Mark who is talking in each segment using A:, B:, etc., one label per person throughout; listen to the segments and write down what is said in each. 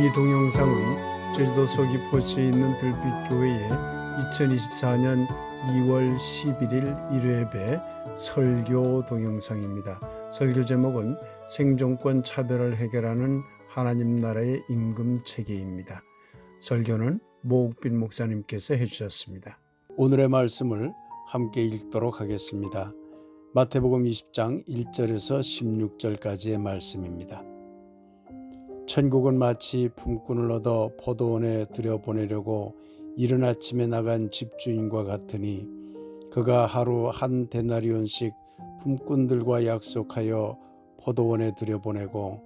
A: 이 동영상은 제주도 서귀포시에 있는 들빛교회의 2024년 2월 11일 1회배 설교 동영상입니다. 설교 제목은 생존권 차별을 해결하는 하나님 나라의 임금 체계입니다. 설교는 모옥빈 목사님께서 해주셨습니다. 오늘의 말씀을 함께 읽도록 하겠습니다. 마태복음 20장 1절에서 16절까지의 말씀입니다. 천국은 마치 품꾼을 얻어 포도원에 들여보내려고 이른 아침에 나간 집주인과 같으니 그가 하루 한 데나리온씩 품꾼들과 약속하여 포도원에 들여보내고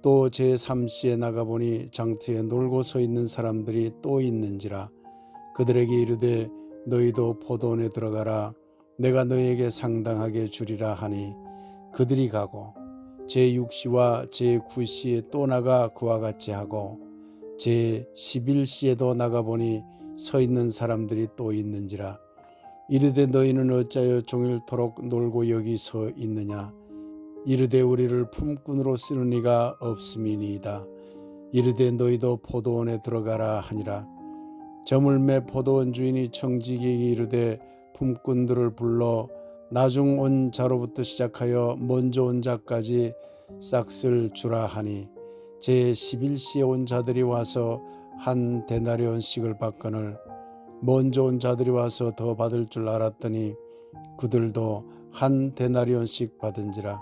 A: 또 제3시에 나가보니 장터에 놀고 서 있는 사람들이 또 있는지라 그들에게 이르되 너희도 포도원에 들어가라 내가 너희에게 상당하게 주리라 하니 그들이 가고 제6시와 제9시에 또 나가 그와 같이 하고 제11시에도 나가보니 서 있는 사람들이 또 있는지라 이르되 너희는 어찌하여 종일토록 놀고 여기 서 있느냐 이르되 우리를 품꾼으로 쓰는 이가 없음이니이다. 이르되 너희도 포도원에 들어가라 하니라. 저물매 포도원 주인이 청지기에게 이르되 품꾼들을 불러 나중 온 자로부터 시작하여 먼저 온 자까지 싹쓸 주라 하니 제11시에 온 자들이 와서 한 데나리온씩을 받거늘 먼저 온 자들이 와서 더 받을 줄 알았더니 그들도 한 데나리온씩 받은지라.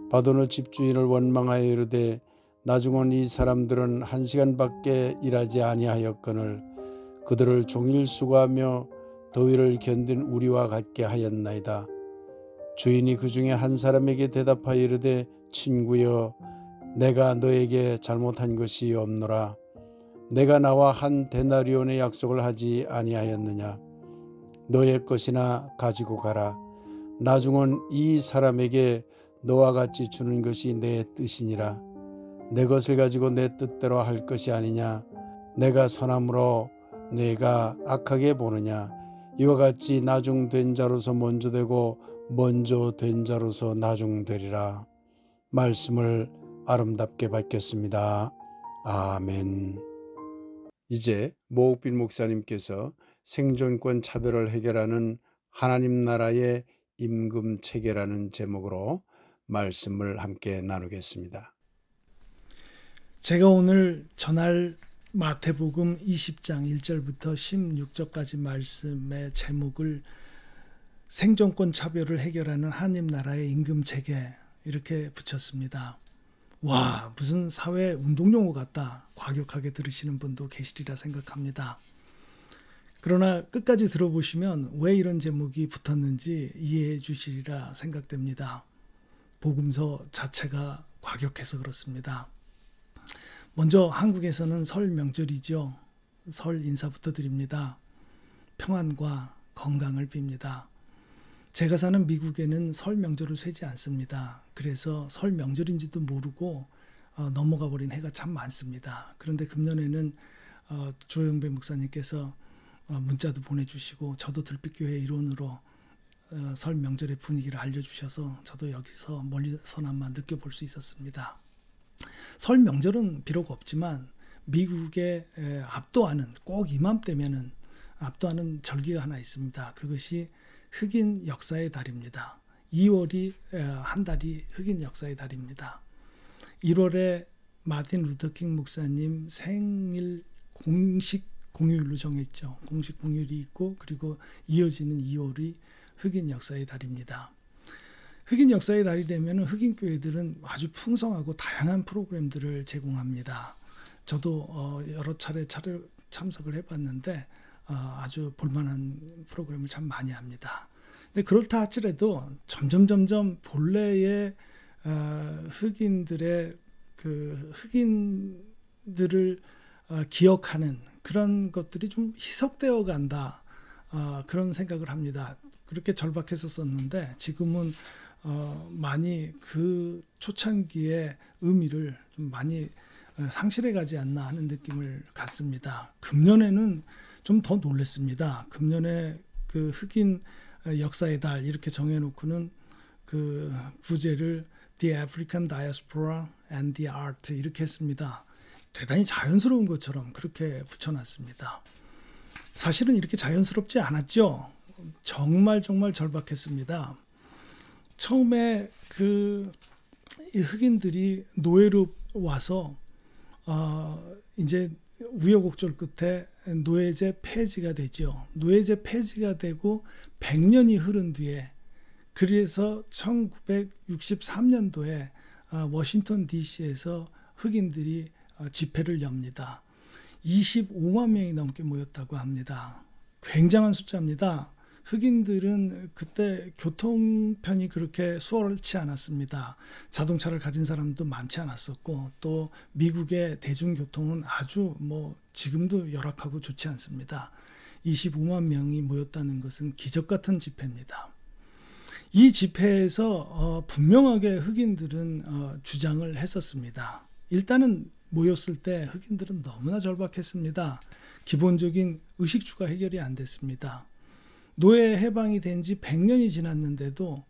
A: 받은 집주인을 원망하여 이르되 나중 온 이 사람들은 1시간밖에 일하지 아니하였거늘 그들을 종일 수고하며 더위를 견딘 우리와 같게 하였나이다. 주인이 그 중에 한 사람에게 대답하여 이르되 친구여 내가 너에게 잘못한 것이 없노라. 내가 나와 한 데나리온의 약속을 하지 아니하였느냐. 너의 것이나 가지고 가라. 나중 온 이 사람에게 너와 같이 주는 것이 내 뜻이니라. 내 것을 가지고 내 뜻대로 할 것이 아니냐. 내가 선함으로 내가 악하게 보느냐. 이와 같이 나중된 자로서 먼저 되고 먼저 된 자로서 나중되리라. 말씀을 아름답게 받겠습니다. 아멘. 이제 모옥빈 목사님께서 생존권 차별을 해결하는 하나님 나라의 임금 체계라는 제목으로 말씀을 함께 나누겠습니다.
B: 제가 오늘 전할 마태복음 20장 1절부터 16절까지 말씀의 제목을 생존권 차별을 해결하는 하나님 나라의 임금 체계 이렇게 붙였습니다. 와, 무슨 사회 운동용어 같다. 과격하게 들으시는 분도 계시리라 생각합니다. 그러나 끝까지 들어보시면 왜 이런 제목이 붙었는지 이해해 주시리라 생각됩니다. 복음서 자체가 과격해서 그렇습니다. 먼저 한국에서는 설 명절이죠. 설 인사부터 드립니다. 평안과 건강을 빕니다. 제가 사는 미국에는 설 명절을 세지 않습니다. 그래서 설 명절인지도 모르고 넘어가 버린 해가 참 많습니다. 그런데 금년에는 조영배 목사님께서 문자도 보내주시고 저도 들빛교회 일원으로 설 명절의 분위기를 알려주셔서 저도 여기서 멀리서나마 느껴볼 수 있었습니다. 설 명절은 비록 없지만 미국에 압도하는 꼭 이맘때면은 압도하는 절기가 하나 있습니다. 그것이 흑인 역사의 달입니다. 2월이 한 달이 흑인 역사의 달입니다. 1월에 마틴 루터킹 목사님 생일 공식 공휴일로 정했죠. 공식 공휴일이 있고 그리고 이어지는 2월이 흑인 역사의 달입니다. 흑인 역사의 달이 되면 흑인 교회들은 아주 풍성하고 다양한 프로그램들을 제공합니다. 저도 여러 차례 참석을 해봤는데 아주 볼만한 프로그램을 참 많이 합니다. 근데 그렇다 하더라도 점점 본래의 흑인들의 그 흑인들을 기억하는 그런 것들이 좀 희석되어 간다. 그런 생각을 합니다. 그렇게 절박했었는데 지금은 많이 그 초창기의 의미를 좀 많이 상실해 가지 않나 하는 느낌을 갖습니다. 금년에는 좀 더 놀랐습니다. 금년에 그 흑인 역사의 달 이렇게 정해놓고는 그 부제를 The African Diaspora and the Art 이렇게 했습니다. 대단히 자연스러운 것처럼 그렇게 붙여놨습니다. 사실은 이렇게 자연스럽지 않았죠. 정말 절박했습니다. 처음에 이 흑인들이 노예로 와서 이제 우여곡절 끝에 노예제 폐지가 되죠. 노예제 폐지가 되고 100년이 흐른 뒤에, 그래서 1963년도에 워싱턴 DC에서 흑인들이 집회를 엽니다. 25만 명이 넘게 모였다고 합니다. 굉장한 숫자입니다. 흑인들은 그때 교통편이 그렇게 수월치 않았습니다. 자동차를 가진 사람도 많지 않았었고, 또 미국의 대중교통은 아주 지금도 열악하고 좋지 않습니다. 25만 명이 모였다는 것은 기적 같은 집회입니다. 이 집회에서 분명하게 흑인들은 주장을 했었습니다. 일단은 모였을 때 흑인들은 너무나 절박했습니다. 기본적인 의식주가 해결이 안 됐습니다. 노예 해방이 된 지 100년이 지났는데도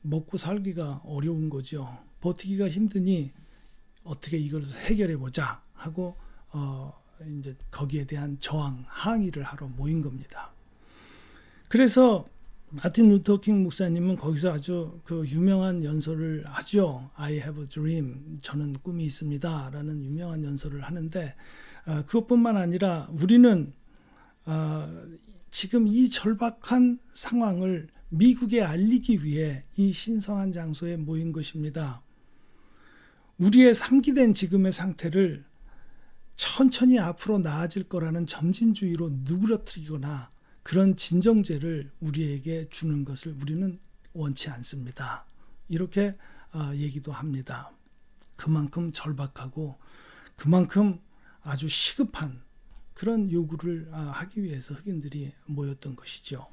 B: 먹고 살기가 어려운 거죠. 버티기가 힘드니 어떻게 이걸 해결해 보자 하고 이제 거기에 대한 저항, 항의를 하러 모인 겁니다. 그래서 마틴 루터 킹 목사님은 거기서 아주 유명한 연설을 하죠. I have a dream. 저는 꿈이 있습니다. 라는 유명한 연설을 하는데, 그것뿐만 아니라 우리는 지금 이 절박한 상황을 미국에 알리기 위해 이 신성한 장소에 모인 것입니다. 우리의 상기된 지금의 상태를 천천히 앞으로 나아질 거라는 점진주의로 누그러뜨리거나 그런 진정제를 우리에게 주는 것을 우리는 원치 않습니다. 이렇게 얘기도 합니다. 그만큼 절박하고 그만큼 아주 시급한 그런 요구를 하기 위해서 흑인들이 모였던 것이죠.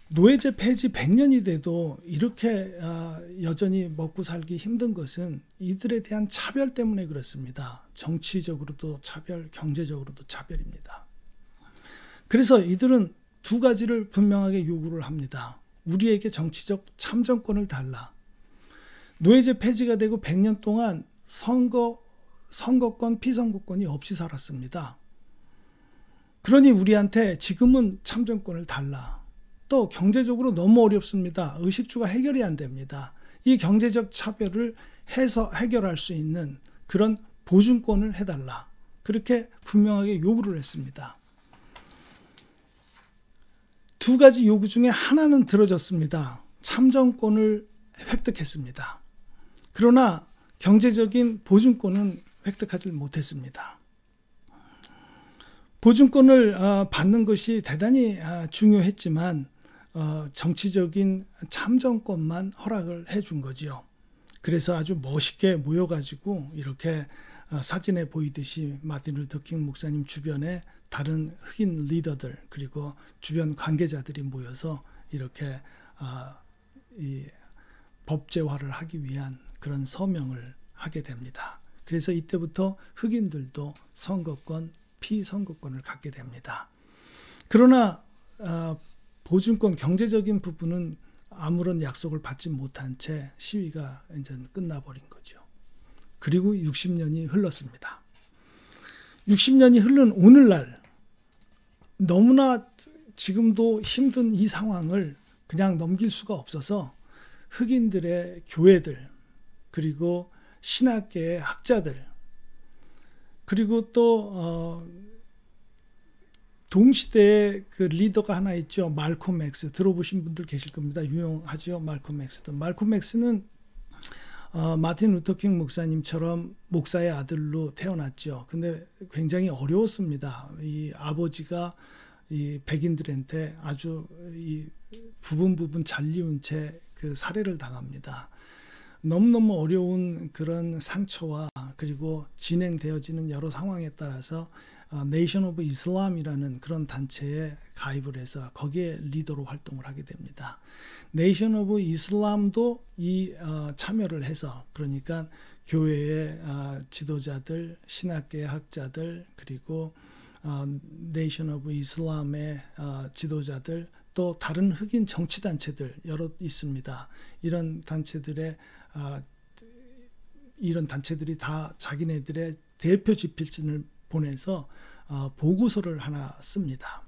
B: 노예제 폐지 100년이 돼도 이렇게 여전히 먹고 살기 힘든 것은 이들에 대한 차별 때문에 그렇습니다. 정치적으로도 차별, 경제적으로도 차별입니다. 그래서 이들은 두 가지를 분명하게 요구를 합니다. 우리에게 정치적 참정권을 달라. 노예제 폐지가 되고 100년 동안 선거권, 피선거권이 없이 살았습니다. 그러니 우리한테 지금은 참정권을 달라. 또 경제적으로 너무 어렵습니다. 의식주가 해결이 안 됩니다. 이 경제적 차별을 해결할 수 있는 그런 보증권을 해달라. 그렇게 분명하게 요구를 했습니다. 두 가지 요구 중에 하나는 들어졌습니다. 참정권을 획득했습니다. 그러나 경제적인 보증권은 획득하지 못했습니다. 보증권을 받는 것이 대단히 중요했지만 정치적인 참정권만 허락을 해준 거지요. 그래서 아주 멋있게 모여가지고 이렇게 사진에 보이듯이 마틴 루터 킹 목사님 주변에 다른 흑인 리더들 그리고 주변 관계자들이 모여서 이렇게 이 법제화를 하기 위한 그런 서명을 하게 됩니다. 그래서 이때부터 흑인들도 선거권, 피선거권을 갖게 됩니다. 그러나 보증권, 경제적인 부분은 아무런 약속을 받지 못한 채 시위가 이제 끝나버린 거죠. 그리고 60년이 흘렀습니다. 60년이 흐른 오늘날 너무나 지금도 힘든 이 상황을 그냥 넘길 수가 없어서 흑인들의 교회들 그리고 신학계의 학자들 그리고 또 동시대의 그 리더가 하나 있죠. 말콤 X 들어보신 분들 계실 겁니다. 유명하죠. 말콤 X도. 말콤 X는 마틴 루터 킹 목사님처럼 목사의 아들로 태어났죠. 근데 굉장히 어려웠습니다. 이 아버지가 이 백인들한테 아주 이 부분 잔리운 채 그 살해를 당합니다. 너무너무 어려운 그런 상처와 그리고 진행되어지는 여러 상황에 따라서 네이션 오브 이슬람이라는 그런 단체에 가입을 해서 거기에 리더로 활동을 하게 됩니다. 네이션 오브 이슬람도 이 참여를 해서 그러니까 교회의 지도자들, 신학계의 학자들 그리고 네이션 오브 이슬람의 지도자들 또 다른 흑인 정치단체들 여러 있습니다. 이런 단체들의 이런 단체들이 다 자기네들의 대표 집필진을 보내서 보고서를 하나 씁니다.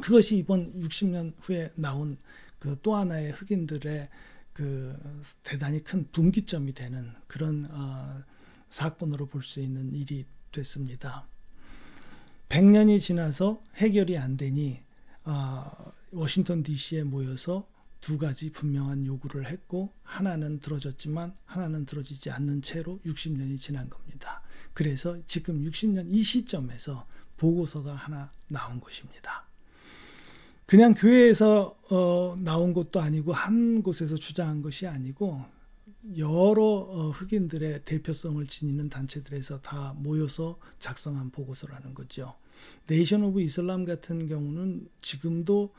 B: 그것이 이번 60년 후에 나온 그 또 하나의 흑인들의 그 대단히 큰 분기점이 되는 그런 사건으로 볼 수 있는 일이 됐습니다. 100년이 지나서 해결이 안 되니 워싱턴 DC에 모여서 두 가지 분명한 요구를 했고, 하나는 들어졌지만 하나는 들어지지 않는 채로 60년이 지난 겁니다. 그래서 지금 60년 이 시점에서 보고서가 하나 나온 것입니다. 그냥 교회에서 나온 것도 아니고 한 곳에서 주장한 것이 아니고 여러 흑인들의 대표성을 지니는 단체들에서 다 모여서 작성한 보고서라는 거죠. 네이션 오브 이슬람 같은 경우는 지금도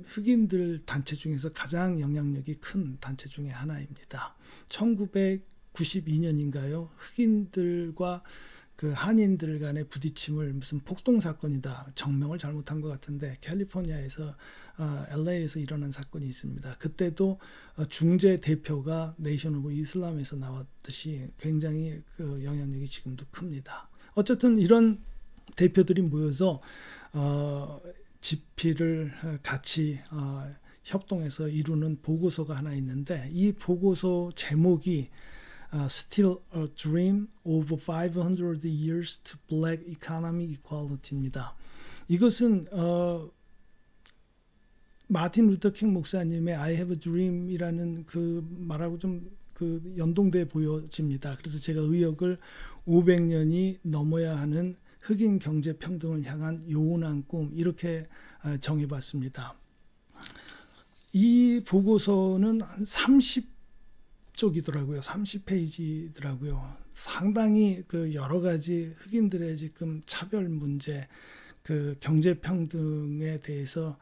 B: 흑인들 단체 중에서 가장 영향력이 큰 단체 중에 하나입니다. 1992년인가요? 흑인들과 그 한인들 간의 부딪힘을 무슨 폭동 사건이다, 정명을 잘못한 것 같은데 캘리포니아에서 LA에서 일어난 사건이 있습니다. 그때도 중재 대표가 네이션 오브 이슬람에서 나왔듯이 굉장히 그 영향력이 지금도 큽니다. 어쨌든 이런 대표들이 모여서 집필을 같이 협동해서 이루는 보고서가 하나 있는데, 이 보고서 제목이 Still a Dream of 500 Years to Black Economic Equality입니다. 이것은 마틴 루터 킹 목사님의 I have a dream이라는 그 말하고 좀 그 연동돼 보여집니다. 그래서 제가 의역을 500년이 넘어야 하는 흑인 경제 평등을 향한 요원한 꿈, 이렇게 정해봤습니다. 이 보고서는 한 30쪽이더라고요. 30페이지더라고요. 상당히 그 여러 가지 흑인들의 지금 차별 문제, 그 경제 평등에 대해서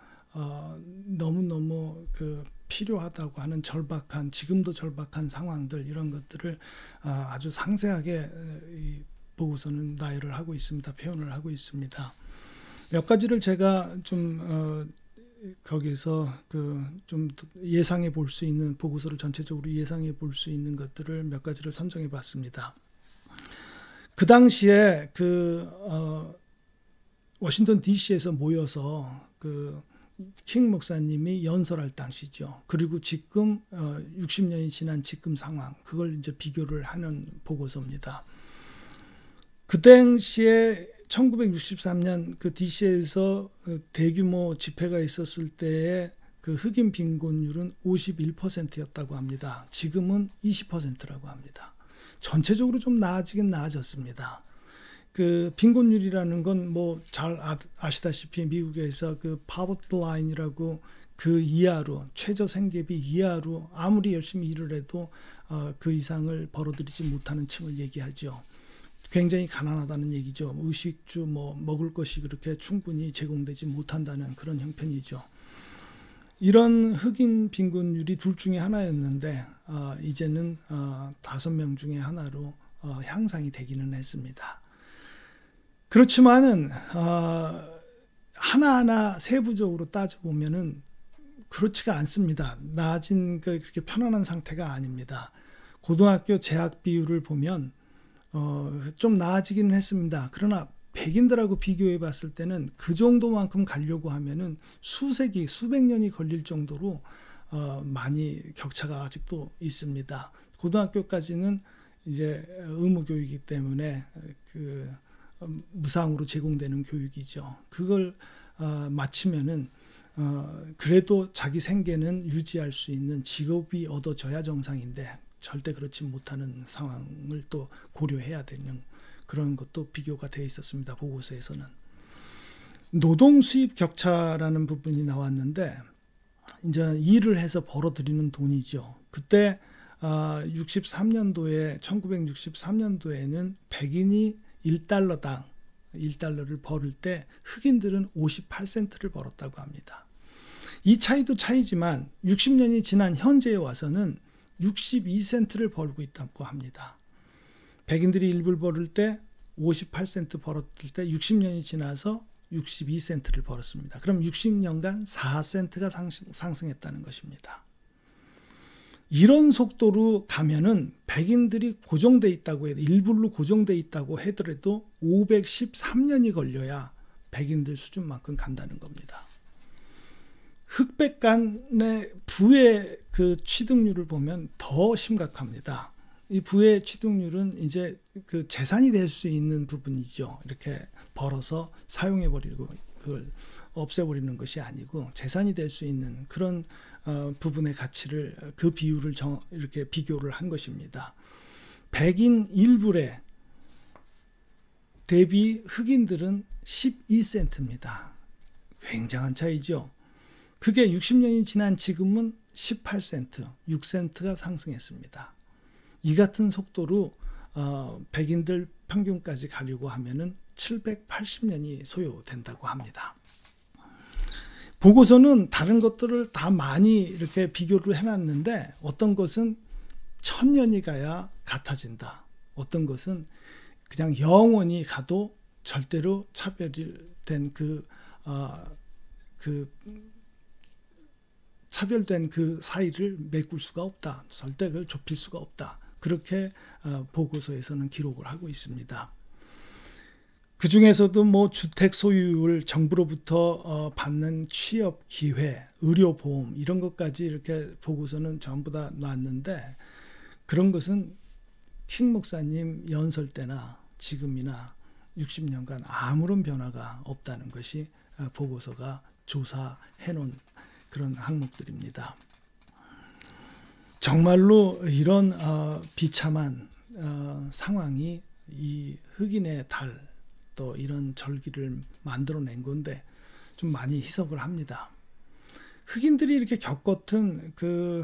B: 너무너무 그 필요하다고 하는 절박한, 지금도 절박한 상황들, 이런 것들을 아주 상세하게 이 보고서는 나열을 하고 있습니다. 표현을 하고 있습니다. 몇 가지를 제가 좀 거기서 그 좀 예상해 볼 수 있는, 보고서를 전체적으로 예상해 볼 수 있는 것들을 몇 가지를 선정해 봤습니다. 그 당시에 그 워싱턴 DC에서 모여서 그 킹 목사님이 연설할 당시죠. 그리고 지금 60년이 지난 지금 상황, 그걸 이제 비교를 하는 보고서입니다. 그 당시에 1963년 그 DC에서 대규모 집회가 있었을 때의 그 흑인 빈곤율은 51%였다고 합니다. 지금은 20%라고 합니다. 전체적으로 좀 나아지긴 나아졌습니다. 그 빈곤율이라는 건 뭐 잘 아시다시피 미국에서 그 poverty line이라고 그 이하로, 최저 생계비 이하로 아무리 열심히 일을 해도 그 이상을 벌어들이지 못하는 층을 얘기하죠. 굉장히 가난하다는 얘기죠. 의식주, 뭐 먹을 것이 그렇게 충분히 제공되지 못한다는 그런 형편이죠. 이런 흑인 빈곤율이 둘 중에 하나였는데 이제는 5명 중에 하나로 향상이 되기는 했습니다. 그렇지만은 하나하나 세부적으로 따져보면은 그렇지가 않습니다. 나아진 그렇게 편안한 상태가 아닙니다. 고등학교 재학 비율을 보면 좀 나아지기는 했습니다. 그러나 백인들하고 비교해 봤을 때는 그 정도만큼 가려고 하면은 수세기, 수백 년이 걸릴 정도로 많이 격차가 아직도 있습니다. 고등학교까지는 이제 의무 교육이기 때문에 그 무상으로 제공되는 교육이죠. 그걸 마치면은 그래도 자기 생계는 유지할 수 있는 직업이 얻어져야 정상인데 절대 그렇지 못하는 상황을 또 고려해야 되는 그런 것도 비교가 되어 있었습니다. 보고서에서는. 노동 수입 격차라는 부분이 나왔는데, 이제 일을 해서 벌어들이는 돈이죠. 그때 1963년도에는 백인이 1달러당 1달러를 벌을 때 흑인들은 58센트를 벌었다고 합니다. 이 차이도 차이지만 60년이 지난 현재에 와서는 62센트를 벌고 있다고 합니다. 백인들이 1불 벌을 때 58센트 벌었을 때 60년이 지나서 62센트를 벌었습니다. 그럼 60년간 4센트가 상승했다는 것입니다. 이런 속도로 가면은 백인들이 고정돼 있다고 해도 일부러 고정돼 있다고 하더라도 513년이 걸려야 백인들 수준만큼 간다는 겁니다. 흑백 간의 부의 그 취득률을 보면 더 심각합니다. 이 부의 취득률은 이제 그 재산이 될 수 있는 부분이죠. 이렇게 벌어서 사용해 버리고 그걸 없애버리는 것이 아니고 재산이 될 수 있는 그런 부분의 가치를 그 비율을 이렇게 비교를 한 것입니다. 백인 1불에 대비 흑인들은 12센트입니다. 굉장한 차이죠. 그게 60년이 지난 지금은 18센트, 6센트가 상승했습니다. 이 같은 속도로 백인들 평균까지 가려고 하면은 780년이 소요된다고 합니다. 보고서는 다른 것들을 다 많이 이렇게 비교를 해놨는데 어떤 것은 1000년이 가야 같아진다. 어떤 것은 그냥 영원히 가도 절대로 차별된 차별된 그 사이를 메꿀 수가 없다. 절대 그걸 좁힐 수가 없다. 그렇게 보고서에서는 기록을 하고 있습니다. 그 중에서도 뭐 주택 소유율, 정부로부터 받는 취업 기회, 의료보험 이런 것까지 이렇게 보고서는 전부 다 놨는데 그런 것은 킹 목사님 연설 때나 지금이나 60년간 아무런 변화가 없다는 것이 보고서가 조사해 놓은 그런 항목들입니다. 정말로 이런 비참한 상황이 이 흑인의 달 또 이런 절기를 만들어낸 건데 좀 많이 희석을 합니다. 흑인들이 이렇게 겪었던 그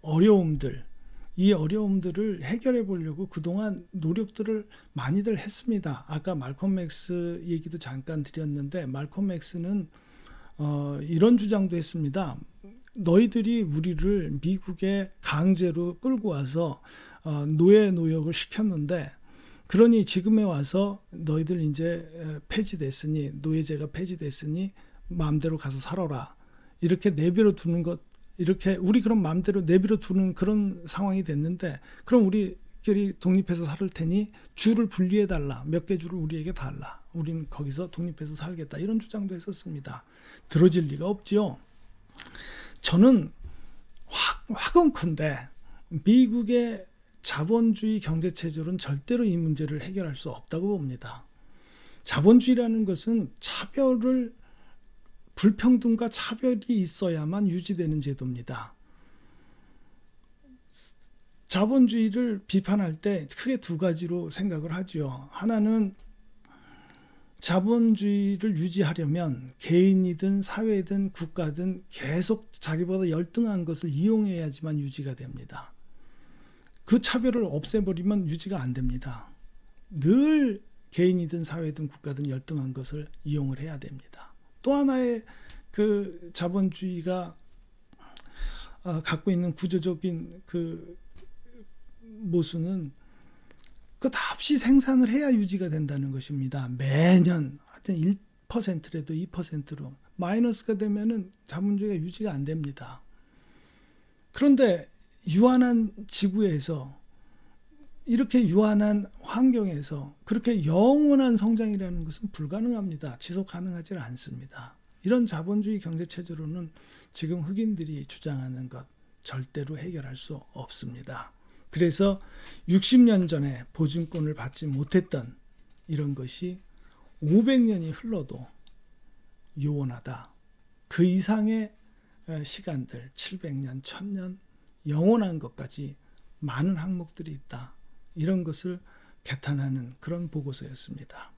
B: 어려움들, 이 어려움들을 해결해 보려고 그동안 노력들을 많이들 했습니다. 아까 말콤 X 얘기도 잠깐 드렸는데 말콤 X는 이런 주장도 했습니다. 너희들이 우리를 미국에 강제로 끌고 와서 노예 노역을 시켰는데 그러니 지금에 와서 너희들 이제 폐지됐으니 노예제가 폐지됐으니 마음대로 가서 살아라. 이렇게 내버려 두는 것 이렇게 우리 그럼 마음대로 내버려 두는 그런 상황이 됐는데 그럼 우리끼리 독립해서 살 테니 주를 분리해 달라. 몇 개 주를 우리에게 달라. 우리는 거기서 독립해서 살겠다. 이런 주장도 했었습니다. 들어질 리가 없죠. 저는 확언컨대 미국의 자본주의 경제체제로는 절대로 이 문제를 해결할 수 없다고 봅니다. 자본주의라는 것은 불평등과 차별이 있어야만 유지되는 제도입니다. 자본주의를 비판할 때 크게 두 가지로 생각을 하죠. 하나는 자본주의를 유지하려면 개인이든 사회든 국가든 계속 자기보다 열등한 것을 이용해야지만 유지가 됩니다. 그 차별을 없애버리면 유지가 안 됩니다. 늘 개인이든 사회든 국가든 열등한 것을 이용을 해야 됩니다. 또 하나의 그 자본주의가 갖고 있는 구조적인 그 모순은 끝없이 생산을 해야 유지가 된다는 것입니다. 매년 하여튼 1%라도 2%로 마이너스가 되면은 자본주의가 유지가 안 됩니다. 그런데 유한한 지구에서 이렇게 유한한 환경에서 그렇게 영원한 성장이라는 것은 불가능합니다. 지속 가능하지 않습니다. 이런 자본주의 경제체제로는 지금 흑인들이 주장하는 것 절대로 해결할 수 없습니다. 그래서 60년 전에 보증권을 받지 못했던 이런 것이 500년이 흘러도 요원하다. 그 이상의 시간들 700년, 1000년 영원한 것까지 많은 항목들이 있다. 이런 것을 개탄하는 그런 보고서였습니다.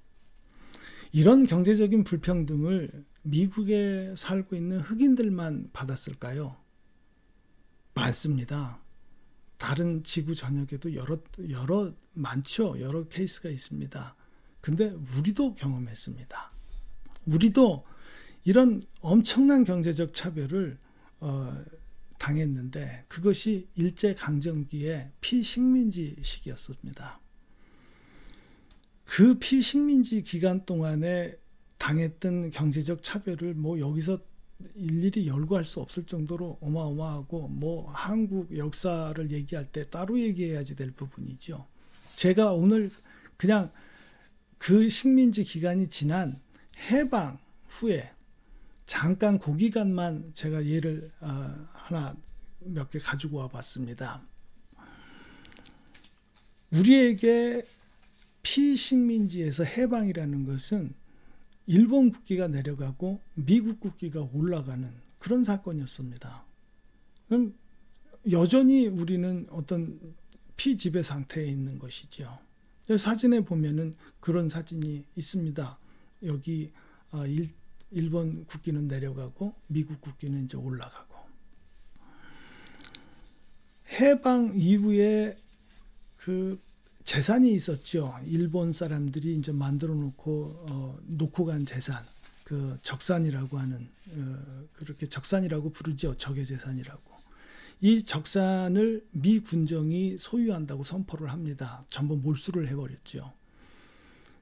B: 이런 경제적인 불평등을 미국에 살고 있는 흑인들만 받았을까요? 많습니다. 다른 지구 전역에도 여러 많죠. 여러 케이스가 있습니다. 근데 우리도 경험했습니다. 우리도 이런 엄청난 경제적 차별을 당했는데 그것이 일제강점기의 피식민지 시기였습니다. 그 피식민지 기간 동안에 당했던 경제적 차별을 뭐 여기서 일일이 열거할 수 없을 정도로 어마어마하고 뭐 한국 역사를 얘기할 때 따로 얘기해야지 될 부분이죠. 제가 오늘 그냥 그 식민지 기간이 지난 해방 후에 잠깐 그 기간만 제가 예를 하나 몇 개 가지고 와 봤습니다. 우리에게 피식민지에서 해방이라는 것은 일본 국기가 내려가고 미국 국기가 올라가는 그런 사건이었습니다. 그럼 여전히 우리는 어떤 피지배 상태에 있는 것이죠. 사진에 보면은 그런 사진이 있습니다. 여기 일본 국기는 내려가고 미국 국기는 이제 올라가고. 해방 이후에 그 재산이 있었죠. 일본 사람들이 이제 만들어 놓고 간 재산, 그 적산이라고 하는 그렇게 적산이라고 부르죠. 적의 재산이라고. 이 적산을 미 군정이 소유한다고 선포를 합니다. 전부 몰수를 해버렸죠.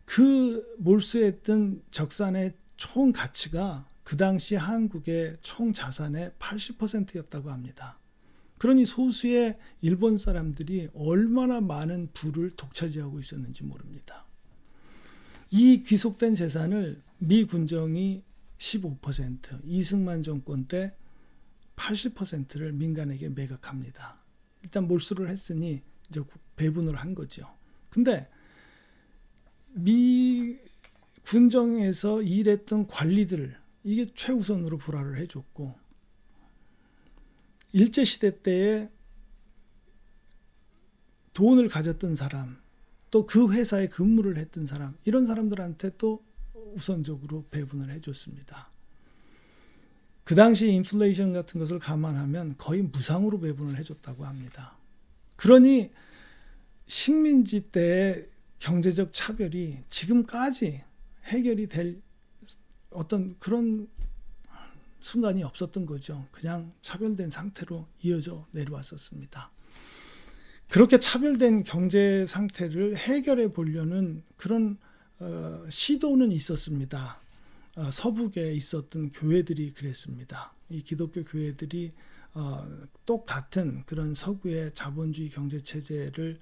B: 그 몰수했던 적산의 총 가치가 그 당시 한국의 총 자산의 80%였다고 합니다. 그러니 소수의 일본 사람들이 얼마나 많은 부를 독차지하고 있었는지 모릅니다. 이 귀속된 재산을 미 군정이 15%, 이승만 정권 때 80%를 민간에게 매각합니다. 일단 몰수를 했으니 이제 배분을 한 거죠. 근데 미 군정에서 일했던 관리들, 이게 최우선으로 불화를 해줬고, 일제시대 때에 돈을 가졌던 사람, 또 그 회사에 근무를 했던 사람, 이런 사람들한테 또 우선적으로 배분을 해줬습니다. 그 당시 인플레이션 같은 것을 감안하면 거의 무상으로 배분을 해줬다고 합니다. 그러니 식민지 때의 경제적 차별이 지금까지 해결이 될 어떤 그런 순간이 없었던 거죠. 그냥 차별된 상태로 이어져 내려왔었습니다. 그렇게 차별된 경제 상태를 해결해 보려는 그런 시도는 있었습니다. 서북에 있었던 교회들이 그랬습니다. 이 기독교 교회들이 똑같은 그런 서구의 자본주의 경제 체제를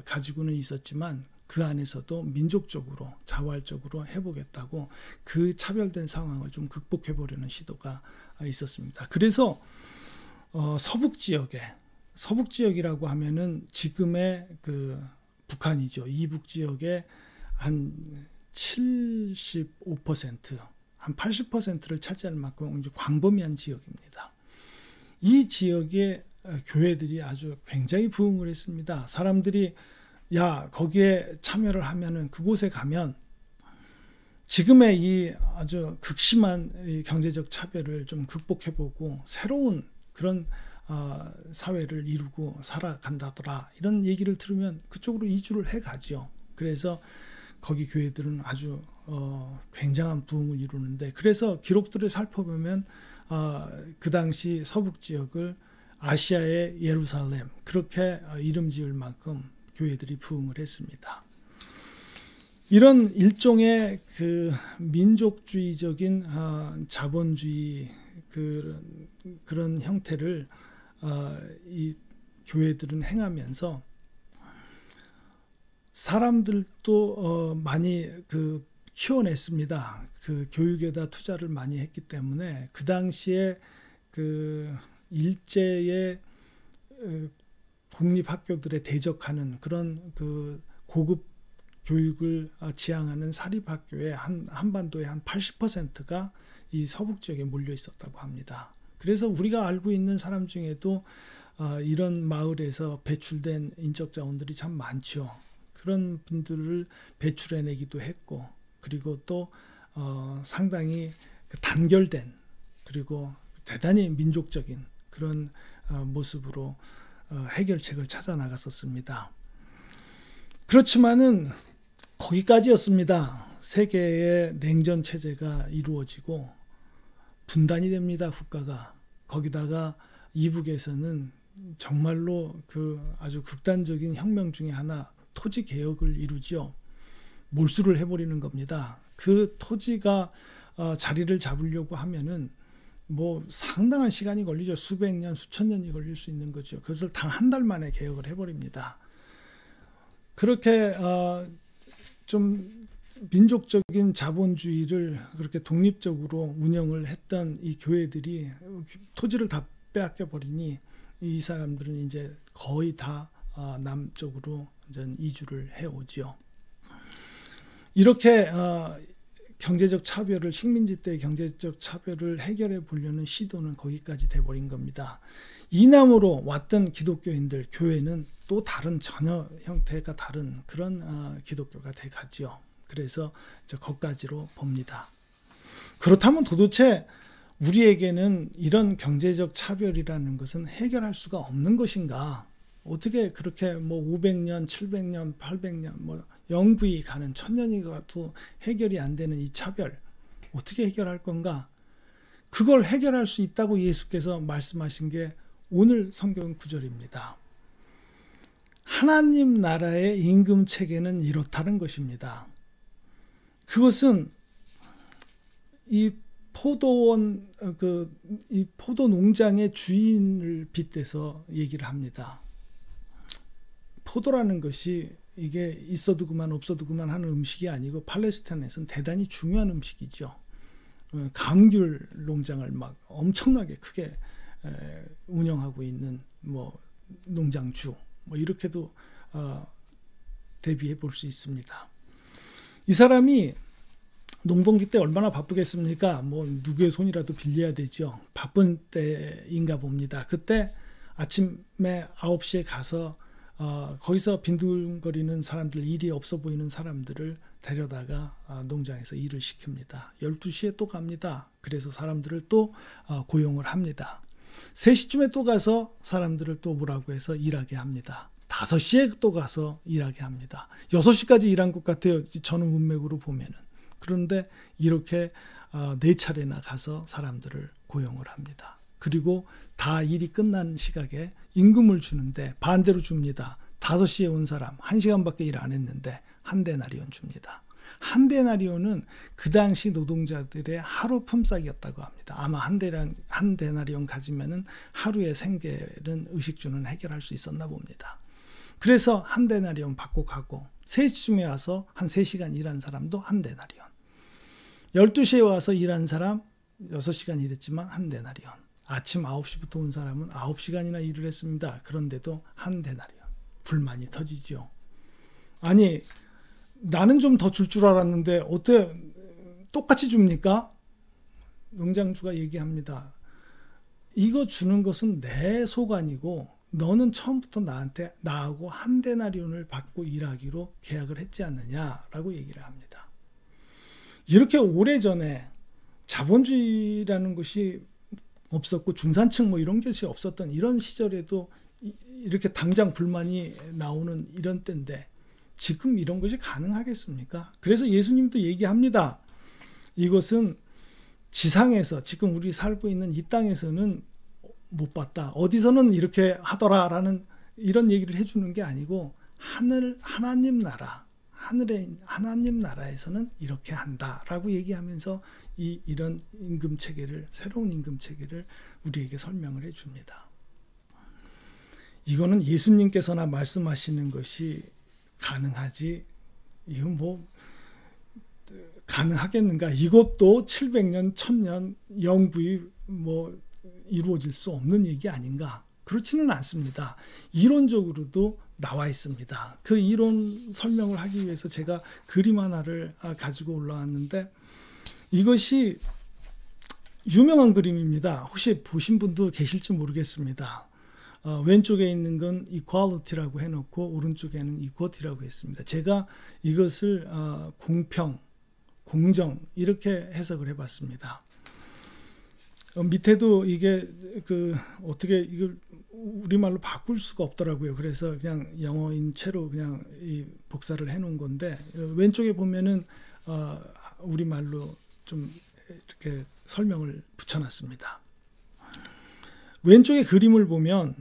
B: 가지고는 있었지만 그 안에서도 민족적으로 자활적으로 해보겠다고 그 차별된 상황을 좀 극복해 보려는 시도가 있었습니다. 그래서 서북 지역이라고 하면은 지금의 그 북한이죠. 이북 지역의 한 75%, 한 80%를 차지할 만큼 이제 광범위한 지역입니다. 이 지역의 교회들이 아주 굉장히 부흥을 했습니다. 사람들이 거기에 참여를 하면은 그곳에 가면 지금의 이 아주 극심한 이 경제적 차별을 좀 극복해보고 새로운 그런 사회를 이루고 살아간다더라, 이런 얘기를 들으면 그쪽으로 이주를 해가죠. 그래서 거기 교회들은 아주 굉장한 부흥을 이루는데, 그래서 기록들을 살펴보면 그 당시 서북 지역을 아시아의 예루살렘, 그렇게 이름 지을 만큼 교회들이 부흥을 했습니다. 이런 일종의 그 민족주의적인 자본주의 그런 형태를 이 교회들은 행하면서 사람들도 많이 그 키워냈습니다. 그 교육에다 투자를 많이 했기 때문에 그 당시에 그 일제의 공립학교들에 대적하는 그런 그 고급 교육을 지향하는 사립학교의 한반도의 한 80%가 이 서북 지역에 몰려 있었다고 합니다. 그래서 우리가 알고 있는 사람 중에도 이런 마을에서 배출된 인적 자원들이 참 많죠. 그런 분들을 배출해내기도 했고, 그리고 또 상당히 단결된, 그리고 대단히 민족적인 그런 모습으로 해결책을 찾아 나갔었습니다. 그렇지만은 거기까지였습니다. 세계의 냉전 체제가 이루어지고 분단이 됩니다. 국가가. 거기다가 이북에서는 정말로 그 아주 극단적인 혁명 중에 하나, 토지 개혁을 이루죠. 몰수를 해버리는 겁니다. 그 토지가 자리를 잡으려고 하면은 뭐 상당한 시간이 걸리죠. 수백 년, 수천 년이 걸릴 수 있는 거죠. 그것을 단 한 달 만에 개혁을 해버립니다. 그렇게 좀 민족적인 자본주의를 그렇게 독립적으로 운영을 했던 이 교회들이 토지를 다 빼앗겨 버리니 이 사람들은 이제 거의 다 남쪽으로 이주를 해오죠. 이렇게 경제적 차별을, 식민지 때의 경제적 차별을 해결해 보려는 시도는 거기까지 돼버린 겁니다. 이남으로 왔던 기독교인들, 교회는 또 다른 전혀 형태가 다른 그런 기독교가 돼가지요. 그래서 거기까지로 봅니다. 그렇다면 도대체 우리에게는 이런 경제적 차별이라는 것은 해결할 수가 없는 것인가? 어떻게 그렇게 뭐 500년, 700년, 800년, 뭐 영구히 가는 1000년이 가도 해결이 안 되는 이 차별 어떻게 해결할 건가? 그걸 해결할 수 있다고 예수께서 말씀하신 게 오늘 성경 구절입니다. 하나님 나라의 임금 체계는 이렇다는 것입니다. 그것은 이 포도원, 이 포도 농장의 주인을 빗대서 얘기를 합니다. 포도라는 것이 이게 있어도 그만 없어도 그만 하는 음식이 아니고 팔레스타인에서는 대단히 중요한 음식이죠. 감귤 농장을 막 엄청나게 크게 운영하고 있는 뭐 농장주, 뭐 이렇게도 대비해 볼 수 있습니다. 이 사람이 농번기 때 얼마나 바쁘겠습니까? 뭐 누구의 손이라도 빌려야 되죠. 바쁜 때인가 봅니다. 그때 아침에 9시에 가서 거기서 빈둥거리는 사람들, 일이 없어 보이는 사람들을 데려다가 농장에서 일을 시킵니다. 12시에 또 갑니다. 그래서 사람들을 또 고용을 합니다. 3시쯤에 또 가서 사람들을 또 뭐라고 해서 일하게 합니다. 5시에 또 가서 일하게 합니다. 6시까지 일한 것 같아요. 저는 문맥으로 보면은. 그런데 이렇게 4차례나 가서 사람들을 고용을 합니다. 그리고 다 일이 끝난 시각에 임금을 주는데 반대로 줍니다. 5시에 온 사람 1시간밖에 일 안 했는데 한 데나리온 줍니다. 한 데나리온은 그 당시 노동자들의 하루 품삯이었다고 합니다. 아마 한 데나리온 가지면은 하루의 생계는 의식주는 해결할 수 있었나 봅니다. 그래서 한 데나리온 받고 가고 3시쯤에 와서 한 3시간 일한 사람도 한 데나리온. 12시에 와서 일한 사람 6시간 일했지만 한 데나리온. 아침 9시부터 온 사람은 9시간이나 일을 했습니다. 그런데도 한 데나리온. 불만이 터지죠. 아니 나는 좀 더 줄 줄 알았는데 어떻게 똑같이 줍니까? 농장주가 얘기합니다. 이거 주는 것은 내 소관이고 너는 처음부터 나하고 한 데나리온을 받고 일하기로 계약을 했지 않느냐라고 얘기를 합니다. 이렇게 오래전에 자본주의라는 것이 없었고 중산층 뭐 이런 것이 없었던 이런 시절에도 이렇게 당장 불만이 나오는 이런 때인데 지금 이런 것이 가능하겠습니까? 그래서 예수님도 얘기합니다. 이것은 지상에서 지금 우리 살고 있는 이 땅에서는 못 봤다. 어디서는 이렇게 하더라라는 이런 얘기를 해주는 게 아니고 하나님 나라, 하늘의 하나님 나라에서는 이렇게 한다라고 얘기하면서 이런 임금 체계를 새로운 임금 체계를 우리에게 설명을 해줍니다. 이거는 예수님께서나 말씀하시는 것이 가능하지 이건 뭐 가능하겠는가? 이것도 700년, 1000년 영구히 뭐 이루어질 수 없는 얘기 아닌가? 그렇지는 않습니다. 이론적으로도 나와 있습니다. 그 이론 설명을 하기 위해서 제가 그림 하나를 가지고 올라왔는데 이것이 유명한 그림입니다. 혹시 보신 분도 계실지 모르겠습니다. 왼쪽에 있는 건 equality라고 해놓고 오른쪽에는 equality라고 했습니다. 제가 이것을 공평, 공정 이렇게 해석을 해봤습니다. 밑에도 이게 어떻게 이걸 우리말로 바꿀 수가 없더라고요. 그래서 그냥 영어인 채로 그냥 복사를 해놓은 건데 왼쪽에 보면은 우리말로 좀 이렇게 설명을 붙여놨습니다. 왼쪽의 그림을 보면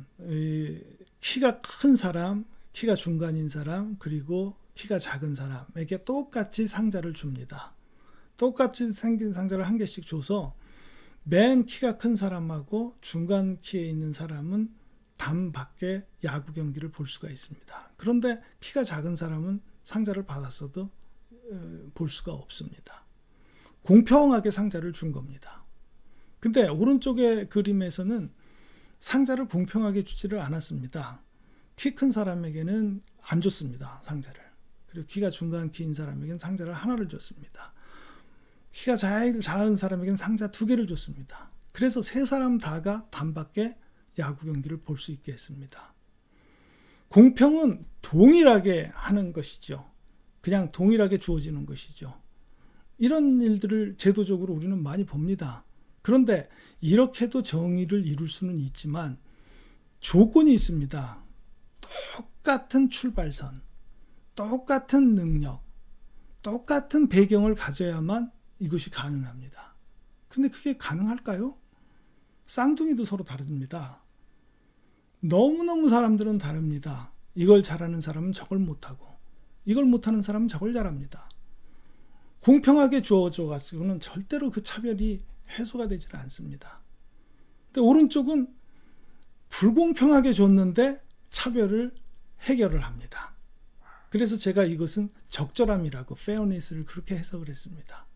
B: 키가 큰 사람, 키가 중간인 사람, 그리고 키가 작은 사람에게 똑같이 상자를 줍니다. 똑같이 생긴 상자를 한 개씩 줘서 맨 키가 큰 사람하고 중간 키에 있는 사람은 담 밖에 야구 경기를 볼 수가 있습니다. 그런데 키가 작은 사람은 상자를 받았어도 볼 수가 없습니다. 공평하게 상자를 준 겁니다. 근데 오른쪽의 그림에서는 상자를 공평하게 주지를 않았습니다. 키 큰 사람에게는 안 줬습니다. 상자를. 그리고 키가 중간 키인 사람에게는 상자를 하나를 줬습니다. 키가 작은 사람에게는 상자 2개를 줬습니다. 그래서 3사람 다가 담 밖에 야구 경기를 볼 수 있게 했습니다. 공평은 동일하게 하는 것이죠. 그냥 동일하게 주어지는 것이죠. 이런 일들을 제도적으로 우리는 많이 봅니다. 그런데 이렇게도 정의를 이룰 수는 있지만 조건이 있습니다. 똑같은 출발선, 똑같은 능력, 똑같은 배경을 가져야만 이것이 가능합니다. 근데 그게 가능할까요? 쌍둥이도 서로 다릅니다. 너무너무 사람들은 다릅니다. 이걸 잘하는 사람은 저걸 못하고, 이걸 못하는 사람은 저걸 잘합니다. 공평하게 주어져 가지고는 절대로 그 차별이 해소가 되질 않습니다. 근데 오른쪽은 불공평하게 줬는데 차별을 해결을 합니다. 그래서 제가 이것은 적절함이라고, fairness를 그렇게 해석을 했습니다.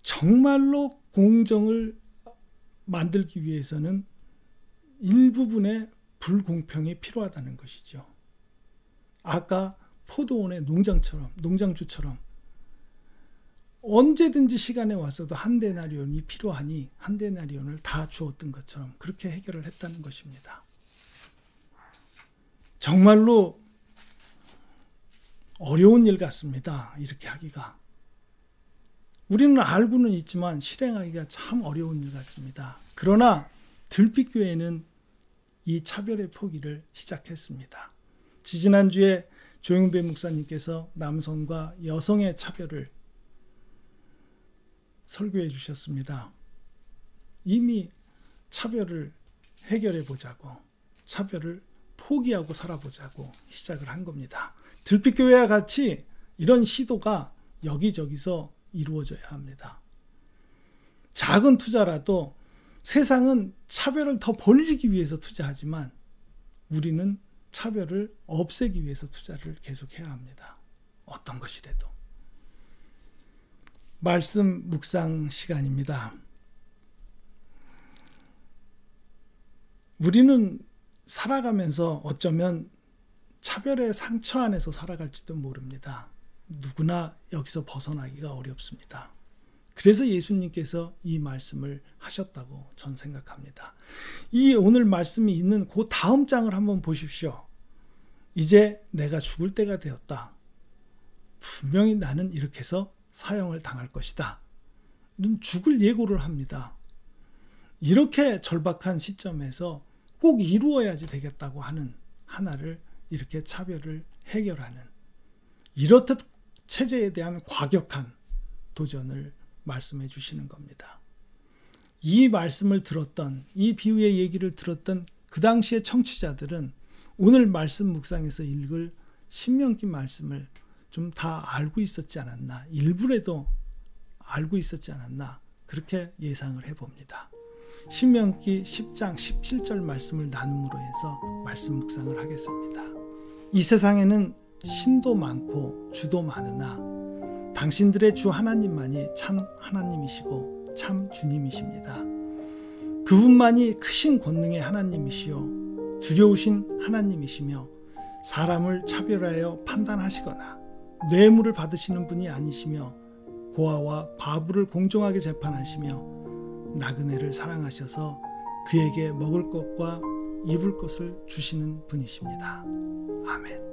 B: 정말로 공정을 만들기 위해서는 일부분의 불공평이 필요하다는 것이죠. 아까 포도원의 농장주처럼 언제든지 시간에 와서도 한 데나리온이 필요하니 한 데나리온을 다 주었던 것처럼 그렇게 해결을 했다는 것입니다. 정말로 어려운 일 같습니다. 이렇게 하기가. 우리는 알고는 있지만 실행하기가 참 어려운 일 같습니다. 그러나 들빛교회는 이 차별의 포기를 시작했습니다. 지지난주에 조용배 목사님께서 남성과 여성의 차별을 설교해 주셨습니다. 이미 차별을 해결해 보자고, 차별을 포기하고 살아보자고 시작을 한 겁니다. 들빛교회와 같이 이런 시도가 여기저기서 이루어져야 합니다. 작은 투자라도 세상은 차별을 더 벌리기 위해서 투자하지만 우리는 차별을 없애기 위해서 투자를 계속해야 합니다. 어떤 것이라도. 말씀 묵상 시간입니다. 우리는 살아가면서 어쩌면 차별의 상처 안에서 살아갈지도 모릅니다. 누구나 여기서 벗어나기가 어렵습니다. 그래서 예수님께서 이 말씀을 하셨다고 전 생각합니다. 이 오늘 말씀이 있는 그 다음 장을 한번 보십시오. 이제 내가 죽을 때가 되었다. 분명히 나는 이렇게 해서 사형을 당할 것이다. 이런 죽을 예고를 합니다. 이렇게 절박한 시점에서 꼭 이루어야지 되겠다고 하는 하나를 이렇게 차별을 해결하는, 이렇듯 체제에 대한 과격한 도전을 말씀해 주시는 겁니다. 이 말씀을 들었던, 이 비유의 얘기를 들었던 그 당시의 청취자들은 오늘 말씀 묵상에서 읽을 신명기 말씀을 좀 다 알고 있었지 않았나, 일부라도 알고 있었지 않았나, 그렇게 예상을 해봅니다. 신명기 10장 17절 말씀을 나눔으로 해서 말씀 묵상을 하겠습니다. 이 세상에는 신도 많고 주도 많으나 당신들의 주 하나님만이 참 하나님이시고 참 주님이십니다. 그분만이 크신 권능의 하나님이시요 두려우신 하나님이시며 사람을 차별하여 판단하시거나 뇌물을 받으시는 분이 아니시며 고아와 과부를 공정하게 재판하시며 나그네를 사랑하셔서 그에게 먹을 것과 입을 것을 주시는 분이십니다. 아멘.